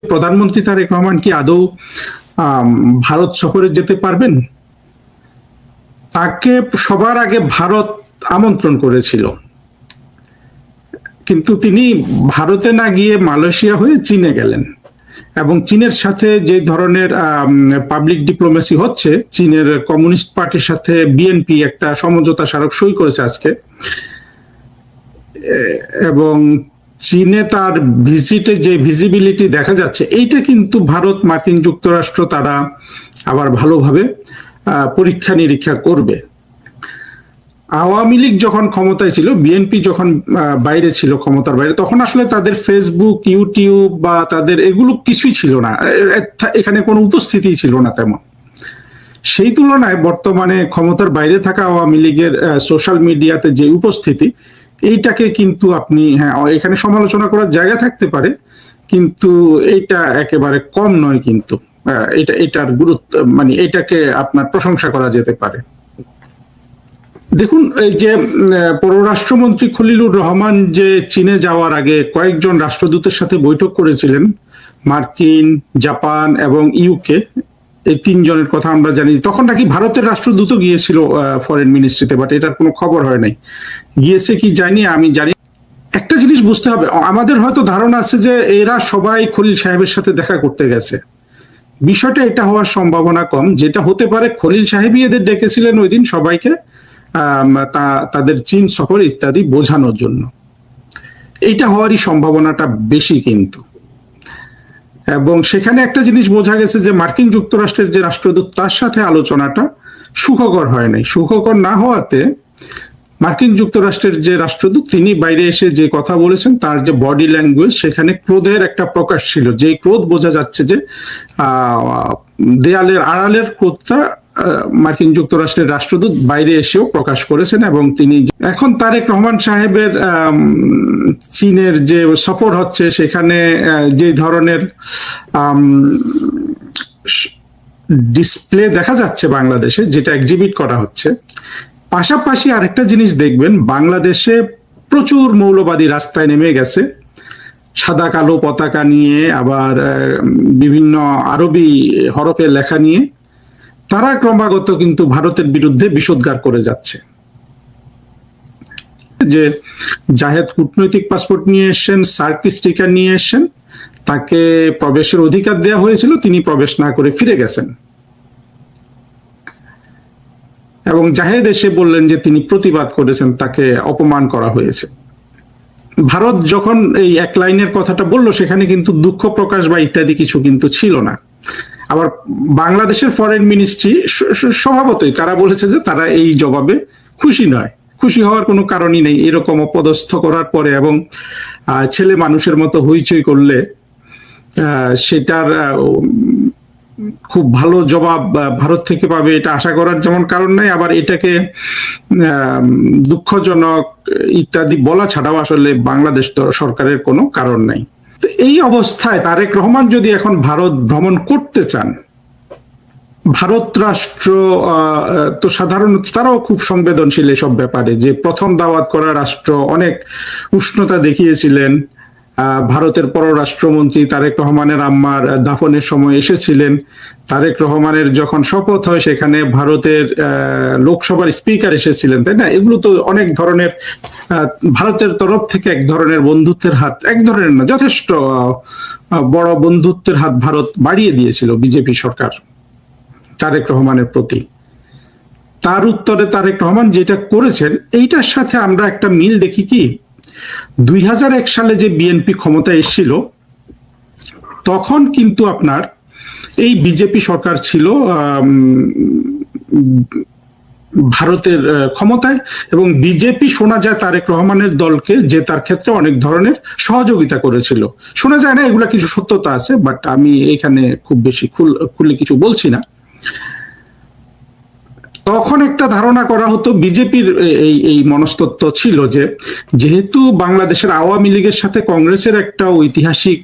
প্রধানমন্ত্রী তারেক রহমান কি আদৌ ভারত সফরে যেতে পারবেন? তাকে সবার আগে ভারত আমন্ত্রণ করেছিল, কিন্তু তিনি ভারতে না গিয়ে মালয়েশিয়া হয়ে চীনে গেলেন এবং চীনের সাথে যে ধরনের পাবলিক ডিপ্লোমেসি হচ্ছে, চীনের কমিউনিস্ট পার্টির সাথে বিএনপি একটা সমঝোতা স্মারক সই করেছে আজকে, এবং চীনে তার ভিজিটে যে ভিজিবিলিটি দেখা যাচ্ছে, এইটা কিন্তু ভারত মার্কিন যুক্তরাষ্ট্র তারা আবার ভালোভাবে পরীক্ষা নিরীক্ষা করবে। আওয়ামী লীগ যখন ক্ষমতায় ছিল, বিএনপি যখন বাইরে ছিল, ক্ষমতার বাইরে, তখন আসলে তাদের ফেসবুক, ইউটিউব বা তাদের এগুলো কিছুই ছিল না, এখানে কোনো উপস্থিতি ছিল না তেমন। সেই তুলনায় বর্তমানে ক্ষমতার বাইরে থাকা আওয়ামী লীগের সোশ্যাল মিডিয়াতে যে উপস্থিতি, এইটাকে কিন্তু আপনি, হ্যাঁ, এখানে সমালোচনা করার জায়গা থাকতে পারে, কিন্তু এইটা একেবারে কম নয়। কিন্তু এটার গুরুত্ব, মানে এটাকে আপনার প্রশংসা করা যেতে পারে। দেখুন, এই যে পররাষ্ট্রমন্ত্রী খলিলুর রহমান যে চীনে যাওয়ার আগে কয়েকজন রাষ্ট্রদূতের সাথে বৈঠক করেছিলেন, মার্কিন, জাপান এবং ইউকে, এই তিনজনের কথা আমরা জানি। তখন নাকি ভারতের রাষ্ট্রদূতও গিয়েছিল ফরেন মিনিস্ট্রিতে, বাট এটার কোনো খবর হয় নাই। গিয়েছে কি যায়নি আমি জানি। একটা জিনিস বুঝতে হবে, আমাদের হয়তো ধারণা আছে যে এরা সবাই খলিল সাহেবের সাথে দেখা করতে গেছে। বিষয়টা এটা হওয়ার সম্ভাবনা কম। যেটা হতে পারে, খলিল সাহেবই এদের ডেকেছিলেন ওই দিন সবাইকে তাদের চীন সফর ইত্যাদি বোঝানোর জন্য। এইটা হওয়ারই সম্ভাবনাটা বেশি কিন্তু। এবং সেখানে একটা জিনিস বোঝা গেছে যে মার্কিন যুক্তরাষ্ট্রের যে রাষ্ট্রদূত, তার সাথে আলোচনাটা সুখকর হয় নাই। সুখকর না হওয়াতে মার্কিন যুক্তরাষ্ট্রের যে রাষ্ট্রদূত, তিনি বাইরে এসে যে কথা বলেছেন, তার যে বডি ল্যাঙ্গুয়েজ, সেখানে ক্রোধের একটা প্রকাশ ছিল। যে ক্রোধ বোঝা যাচ্ছে যে দেয়ালের আড়ালের ক্রোধটা মার্কিন যুক্তরাষ্ট্রের রাষ্ট্রদূত বাইরে এসেও প্রকাশ করেছেন। এবং তিনি এখন তারেক রহমান সাহেবের চীনের যে সফর হচ্ছে, সেখানে যে ধরনের ডিসপ্লে দেখা যাচ্ছে বাংলাদেশে, যেটা এক্সিবিট করা হচ্ছে, পাশাপাশি আরেকটা জিনিস দেখবেন, বাংলাদেশে প্রচুর মৌলবাদী রাস্তায় নেমে গেছে, সাদা কালো পতাকা নিয়ে, আবার বিভিন্ন আরবি হরফে লেখা নিয়ে। তারা ক্রমাগত কিন্তু ভারতের বিরুদ্ধে বিষোদ্গার করে যাচ্ছে। যে জাহেদ কূটনৈতিক পাসপোর্ট নিয়ে এসেছেন, সার্কিট স্টিকার নিয়ে এসেছেন, তাকে প্রবেশের অধিকার দেওয়া হয়েছিল, তিনি প্রবেশ না করে ফিরে গেছেন। এবং জাহেদ এসে বললেন যে তিনি প্রতিবাদ করেছেন, তাকে অপমান করা হয়েছে। ভারত যখন এই এক লাইনের কথাটা বললো, সেখানে কিন্তু দুঃখ প্রকাশ বা ইত্যাদি কিছু কিন্তু ছিল না। আবার বাংলাদেশের ফরেন মিনিস্ট্রি স্বভাবতই তারা বলেছে যে তারা এই জবাবে খুশি নয়। খুশি হওয়ার কোনো কারণই নেই। এরকম অপদস্থ করার পরে এবং ছেলে মানুষের মতো হইচই করলে সেটার খুব ভালো জবাব ভারত থেকে পাবে, এটা আশা করার যেমন কারণ নাই, আবার এটাকে দুঃখজনক ইত্যাদি বলা ছাড়াও আসলে বাংলাদেশ সরকারের কোনো কারণ নাই। তো এই অবস্থায় তারেক রহমান যদি এখন ভারত ভ্রমণ করতে চান, ভারত রাষ্ট্র তো সাধারণত তারাও খুব সংবেদনশীল এসব ব্যাপারে, যে প্রথম দাওয়াত করা রাষ্ট্র অনেক উষ্ণতা দেখিয়েছিলেন। ভারতের পররাষ্ট্রমন্ত্রী তারেক রহমানের আম্মার দাফনের সময় এসেছিলেন। তারেক রহমানের যখন শপথ হয়, সেখানে ভারতের লোকসভার স্পিকার এসেছিলেন, তাই না? এগুলো তো অনেক ধরনের ভারতের তরফ থেকে এক ধরনের বন্ধুত্বের হাত, এক ধরনের না, যথেষ্ট বড় বন্ধুত্বের হাত ভারত বাড়িয়ে দিয়েছিল বিজেপি সরকার তারেক রহমানের প্রতি। তার উত্তরে তারেক রহমান যেটা করেছেন, এইটার সাথে আমরা একটা মিল দেখি। কি 2001 সালে যে বিএনপি ক্ষমতায় এসেছিল, তখন কিন্তু আপনার এই বিজেপি সরকার ছিল ভারতের ক্ষমতায়, এবং বিজেপি শোনা যায় তারেক রহমানের দলকে যে তার ক্ষেত্রে অনেক ধরনের সহযোগিতা করেছিল। শোনা যায় না, এগুলা কিছু সত্যতা আছে, বাট আমি এখানে খুব বেশি খুলে কিছু বলছি না। তখন একটা ধারণা করা হতো, বিজেপির এই মনস্তত্ত্ব ছিল যে যেহেতু বাংলাদেশের আওয়ামী লীগের সাথে কংগ্রেসের একটা ঐতিহাসিক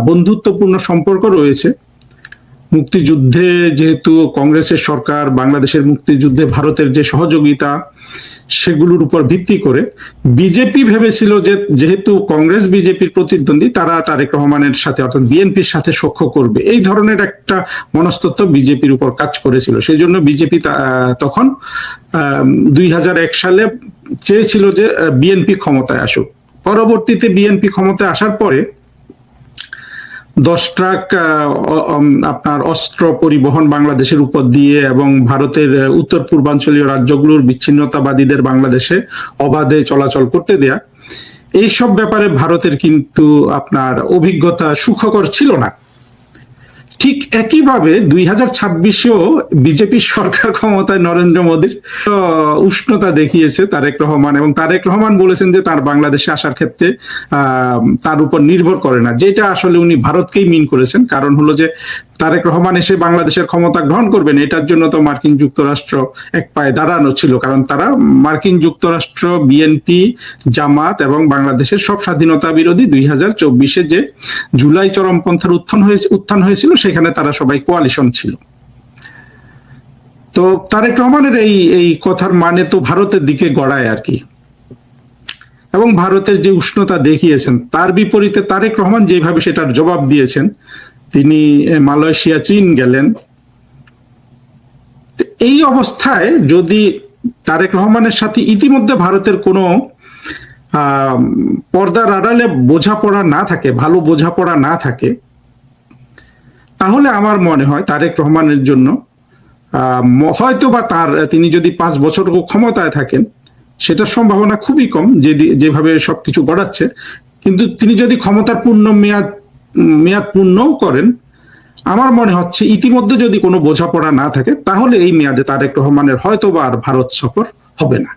বন্ধুত্বপূর্ণ সম্পর্ক রয়েছে, মুক্তিযুদ্ধে যেহেতু কংগ্রেসের সরকার, বাংলাদেশের মুক্তিযুদ্ধে ভারতের যে সহযোগিতা, সেগুলোর উপর ভিত্তি করে বিজেপি ভেবেছিল যে যেহেতু কংগ্রেস বিজেপির প্রতিদ্বন্দ্বী, তারা তারেক রহমানের সাথে অর্থাৎ বিএনপির সাথে সখ্য করবে, এই ধরনের একটা মনস্তত্ত্ব বিজেপির উপর কাজ করেছিল। সেই জন্য বিজেপি তখন 2001 সালে চেয়েছিল যে বিএনপি ক্ষমতায় আসুক। পরবর্তীতে বিএনপি ক্ষমতায় আসার পরে 10 ট্রাক আপনার অস্ত্র পরিবহন বাংলাদেশের উপর দিয়ে এবং ভারতের উত্তর পূর্বাঞ্চলীয় রাজ্যগুলোর বিচ্ছিন্নতাবাদীদের বাংলাদেশে অবাধে চলাচল করতে দেয়া, এইসব ব্যাপারে ভারতের কিন্তু আপনার অভিজ্ঞতা সুখকর ছিল না। ঠিক একইভাবে 2026-এও বিজেপি সরকার ক্ষমতায় নরেন্দ্র মোদীর উষ্ণতা দেখিয়েছে তারেক রহমান, এবং তারেক রহমান বলেছেন যে তার বাংলাদেশে আসার ক্ষেত্রে তার উপর নির্ভর করে না, যেটা আসলে উনি ভারতকেই মিন করেছেন। কারণ হলো যে তারেক রহমান এসে বাংলাদেশের ক্ষমতা গ্রহণ করবেন, এটার জন্য তো মার্কিন যুক্তরাষ্ট্র এক পায়ে দাঁড়ানো ছিল, কারণ তারা মার্কিন যুক্তরাষ্ট্র, বিএনপি, জামাত এবং বাংলাদেশের সব স্বাধীনতা বিরোধী 2024-এ যে জুলাই চরমপন্থার উত্থান হয়েছিল সেখানে তারা সবাই কোয়ালিশন ছিল। তো তারেক রহমানের এই কথার মানে তো ভারতের দিকে গড়ায় আর কি, এবং ভারতের যে উষ্ণতা দেখিয়েছেন তার বিপরীতে তারেক রহমান যেভাবে সেটার জবাব দিয়েছেন, তিনি মালয়েশিয়া, চীন গেলেন। এই অবস্থায় যদি তারেক রহমানের সাথে ইতিমধ্যে ভারতের কোনো পর্দার আড়ালে বোঝাপড়া না থাকে, ভালো বোঝাপড়া না থাকে, তাহলে আমার মনে হয় তারেক রহমানের জন্য হয়তো বা তিনি যদি 5 বছর ক্ষমতায় থাকেন, সেটার সম্ভাবনা খুবই কম যেভাবে সবকিছু গড়াচ্ছে, কিন্তু তিনি যদি ক্ষমতার মেয়াদ পূর্ণও করেন, আমার মনে হচ্ছে ইতিমধ্যে যদি কোনো বোঝাপড়া না থাকে, তাহলে এই মেয়াদে তারেক রহমানের হয়তো বা আর ভারত সফর হবে না।